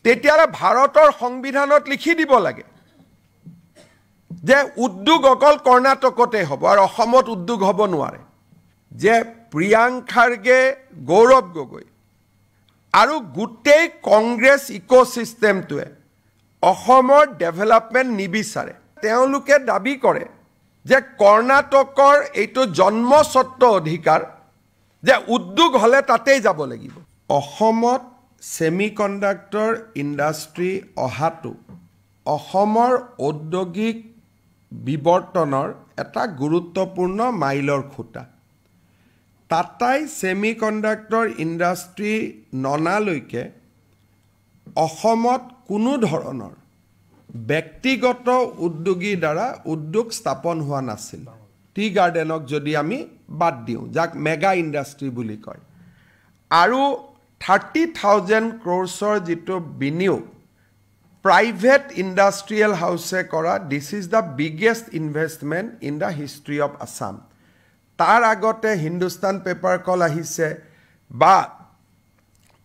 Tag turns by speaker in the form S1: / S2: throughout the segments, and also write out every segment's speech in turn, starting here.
S1: তেতিয়ালে ভাৰতৰ সংবিধানত লিখি দিব লাগে যে উদ্যোগ অকল কৰ্ণাটকতে হ'ব আৰু অসমত উদ্যোগ হ'ব নোৱাৰে যে প্ৰিয়াংক খাৰ্গে গৌৰৱ গগৈ আৰু গোটেই কংগ্ৰেছ ইক'চিষ্টেমটোৱে অসমৰ ডেভেলপমেণ্ট নিবিচাৰে তেওঁলোকে দাবী কৰে যে কৰ্ণাটকৰ এইটো জন্মস্বত্ব অধিকাৰ যে উদ্যোগ হ'লে তাতেই যাব লাগিব অসমত সেমিকণ্ডাক্টৰ ইণ্ডাষ্ট্ৰি অহাটো অসমৰ ঔদ্যোগিক বিৱৰ্তনৰ এটা গুৰুত্বপূৰ্ণ মাইলৰ খুঁটা টাটাই সেমিকণ্ডাক্টৰ ইণ্ডাষ্ট্ৰি ননালৈকে অসমত কোনো ধৰণৰ ব্যক্তিগত উদ্যোগীৰ দ্বাৰা উদ্যোগ স্থাপন হোৱা নাছিল টি গাৰ্ডেনক যদি আমি বাদ দিওঁ যাক মেগা ইণ্ডাষ্ট্ৰি বুলি কয় আৰু 30,000 crores যিটো বিনিয়োগ প্ৰাইভেট ইণ্ডাষ্ট্ৰিয়েল হাউছে কৰা this is the biggest investment in the history of Assam তাৰ আগতে হিন্দুস্তান পেপাৰ কল আহিছে বা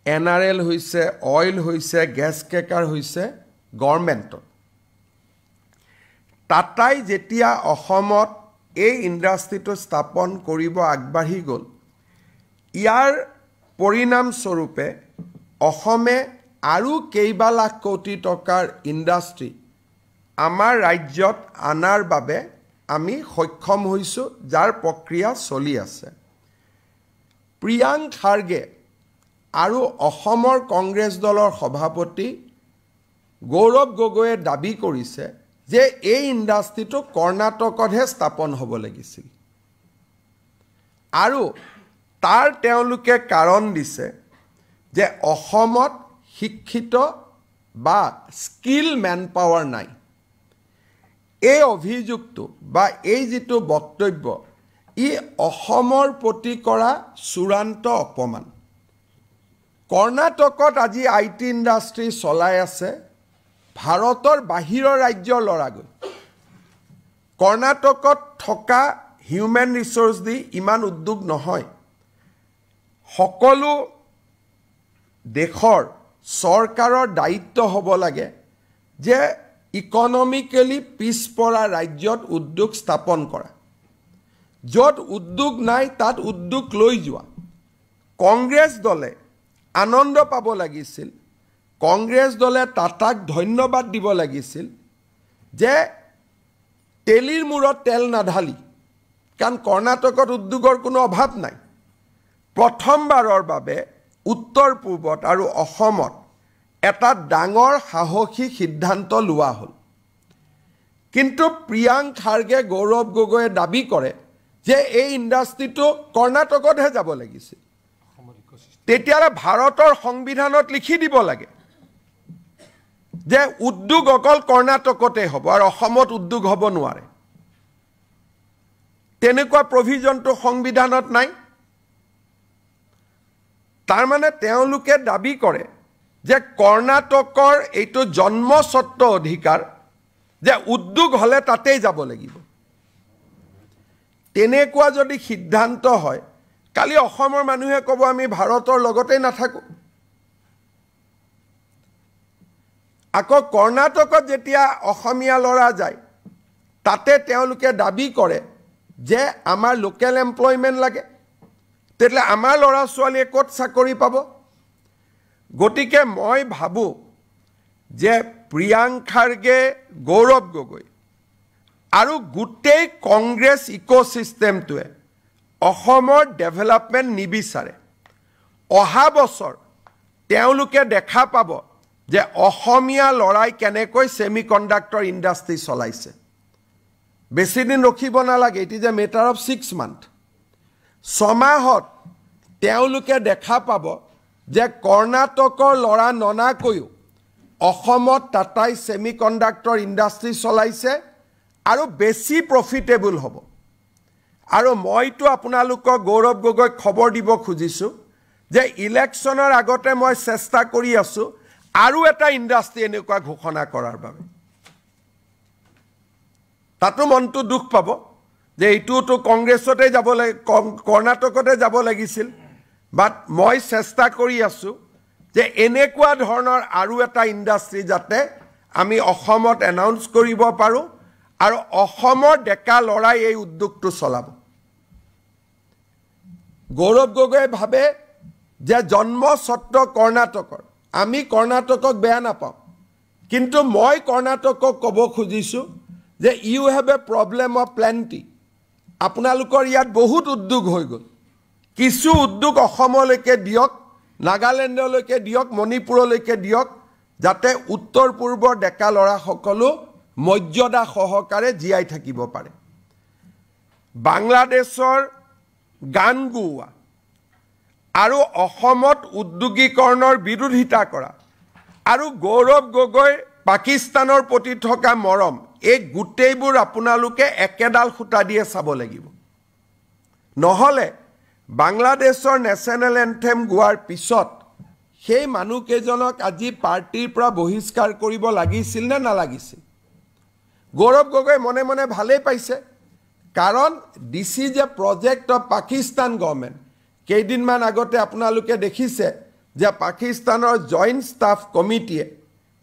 S1: NRL হৈছে অইল হৈছে গেছ ক্ৰেকাৰ হৈছে গভৰ্ণমেণ্টৰ টাটাই যেতিয়া অসমত এই ইণ্ডাষ্ট্ৰিটো স্থাপন কৰিব আগবাঢ়ি গ'ল ইয়াৰ পৰিণামস্বৰূপে অসমে আৰু কেইবা লাখ কোটি টকাৰ ইণ্ডাষ্ট্ৰি আমাৰ ৰাজ্যত আনাৰ বাবে আমি সক্ষম হৈছোঁ যাৰ প্ৰক্ৰিয়া চলি আছে প্ৰিয়াংক খাৰ্গে আৰু অসমৰ কংগ্ৰেছ দলৰ সভাপতি গৌৰৱ গগৈয়ে দাবী কৰিছে যে এই ইণ্ডাষ্ট্ৰিটো কৰ্ণাটকতহে স্থাপন হ'ব লাগিছিল আৰু তাৰ তেওঁলোকে কাৰণ দিছে যে অসমত শিক্ষিত বা স্কিল মেন পাৱাৰ নাই এই অভিযোগটো বা এই যিটো বক্তব্য ই অসমৰ প্ৰতি কৰা চূড়ান্ত অপমান কৰ্ণাটকত আজি IT ইণ্ডাষ্ট্ৰি চলাই আছে ভাৰতৰ বাহিৰৰ ৰাজ্যৰ ল'ৰাগৈ কৰ্ণাটকত থকা হিউমেন ৰিসোৰ্স দি ইমান উদ্যোগ নহয় সকলো দেশৰ চৰকাৰৰ দায়িত্ব হ'ব লাগে যে ইকনমিক্যালি পিছপৰা ৰাজ্যত উদ্যোগ স্থাপন কৰা য'ত উদ্যোগ নাই তাত উদ্যোগ লৈ যোৱা কংগ্ৰেছ দলে আনন্দ পাব লাগিছিল কংগ্ৰেছ দলে টাটাক ধন্যবাদ দিব লাগিছিল যে তেলিৰ মূৰত তেল নাঢালি কাৰণ কৰ্ণাটকত উদ্যোগৰ কোনো অভাৱ নাই প্ৰথমবাৰৰ বাবে উত্তৰ পূৰ্বত আৰু অসমত এটা ডাঙৰ সাহসী সিদ্ধান্ত লোৱা হ'ল কিন্তু প্ৰিয়াংক খাৰ্গে গৌৰৱ গগৈয়ে দাবী কৰে যে এই ইণ্ডাষ্ট্ৰিটো কৰ্ণাটকতহে যাব লাগিছিল তেতিয়ালে ভাৰতৰ সংবিধানত লিখি দিব লাগে যে উদ্যোগ অকল কৰ্ণাটকতে হ'ব আৰু অসমত উদ্যোগ হ'ব নোৱাৰে তেনেকুৱা প্ৰভিজনটো সংবিধানত নাই তাৰ মানে তেওঁলোকে দাবী কৰে যে কৰ্ণাটকৰ এইটো জন্মস্বত্ব অধিকাৰ যে উদ্যোগ হ'লে তাতেই যাব লাগিব তেনেকুৱা যদি সিদ্ধান্ত হয় কালি অসমৰ মানুহে ক'ব আমি ভাৰতৰ লগতে নাথাকো আকৌ কৰ্ণাটকত যেতিয়া অসমীয়া ল'ৰা যায় তাতে তেওঁলোকে দাবী কৰে যে আমাৰ লোকেল এমপ্লয়মেণ্ট লাগে তেতিয়ালে আমাৰ ল'ৰা ছোৱালীয়ে ক'ত চাকৰি পাব গতিকে মই ভাবোঁ যে প্ৰিয়াংক খাৰ্গে গৌৰৱ গগৈ আৰু গোটেই কংগ্ৰেছ ইক'চিষ্টেমটোৱে অসমৰ ডেভেলপমেণ্ট নিবিচাৰে অহা বছৰ তেওঁলোকে দেখা পাব যে অসমীয়া লৰাই কেনেকৈ সেমিকণ্ডাক্টৰ ইণ্ডাষ্ট্ৰি চলাইছে বেছি দিন ৰখিব নালাগে it is a matter of 6 months 6 মাহত তেওঁলোকে দেখা পাব যে কৰ্ণাটকৰ লৰা ননাকৈও অসমত টাটাই সেমিকণ্ডাক্টৰ ইণ্ডাষ্ট্ৰি চলাইছে আৰু বেছি প্ৰফিটেবল হ'ব আৰু মইতো আপোনালোকক গৌৰৱ গগৈক খবৰ দিব খুজিছো যে ইলেকশ্যনৰ আগতে মই চেষ্টা কৰি আছো আৰু এটা ইণ্ডাষ্ট্ৰি এনেকুৱা ঘোষণা কৰাৰ বাবে তাতো মনটো দুখ পাব যে এইটোতো কংগ্ৰেছতে যাব লাগে কৰ্ণাটকতে যাব লাগিছিল বাট মই চেষ্টা কৰি আছো যে এনেকুৱা ধৰণৰ আৰু এটা ইণ্ডাষ্ট্ৰি যাতে আমি অসমত এনাউন্স কৰিব পাৰোঁ আৰু অসমৰ ডেকা লৰাই এই উদ্যোগটো চলাব। গৌৰৱ গগৈয়ে ভাবে যে জন্মস্বত্ব কৰ্ণাটকৰ, আমি কৰ্ণাটকক বেয়া নাপাওঁ, কিন্তু মই কৰ্ণাটকক ক'ব খুজিছোঁ যে you have a problem of plenty. আপোনালোকৰ ইয়াত বহুত উদ্যোগ হৈ গ'ল, কিছু উদ্যোগ অসমলৈকে দিয়ক, নাগালেণ্ডলৈকে দিয়ক, মণিপুৰলৈকে দিয়ক, যাতে উত্তৰ পূৰ্বৰ ডেকা ল'ৰাসকলো মৰ্যাদা সহকাৰে জীয়াই থাকিব পাৰে। বাংলাদেশৰ গান গোৱা আৰু অসমত উদ্যোগীকৰণৰ বিৰোধিতা কৰা আৰু গৌৰৱ গগৈ পাকিস্তানৰ প্ৰতি থকা মৰম, এই গোটেইবোৰ আপোনালোকে একেডাল সূতা দিয়ে চাব লাগিব। নহ'লে বাংলাদেশৰ নেশ্যনেল এন্থেম গোৱাৰ পিছত সেই মানুহকেইজনক আজি পাৰ্টিৰ পৰা বহিষ্কাৰ কৰিব লাগিছিল নে নালাগিছিল? গৌৰৱ গগৈ মনে মনে ভালেই পাইছে, কাৰণ this is a project of Pakistan government. কেইদিনমান আগতে আপোনালোকে দেখিছে যে পাকিস্তানৰ জইণ্ট ষ্টাফ কমিটিয়ে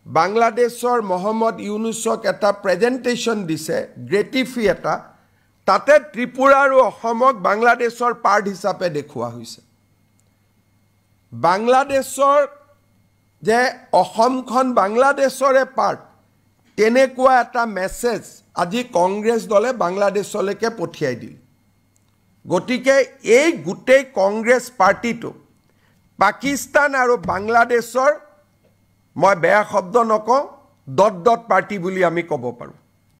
S1: বাংলাদেশৰ মহম্মদ ইউনুছক এটা প্ৰেজেণ্টেশ্যন দিছে, গ্ৰেটিফি এটা, তাতে ত্ৰিপুৰা আৰু অসমক বাংলাদেশৰ পাৰ্ট হিচাপে দেখুওৱা হৈছে। বাংলাদেশৰ যে অসমখন বাংলাদেশৰে পাৰ্ট, তেনেকুৱা এটা মেছেজ আজি কংগ্ৰেছ দলে বাংলাদেশলৈকে পঠিয়াই দিল। গতিকে এই গোটেই কংগ্ৰেছ পাৰ্টিটো পাকিস্তান আৰু বাংলাদেশৰ, মই বেয়া শব্দ নকওঁ, ডট ডট পাৰ্টি বুলি আমি ক'ব পাৰোঁ।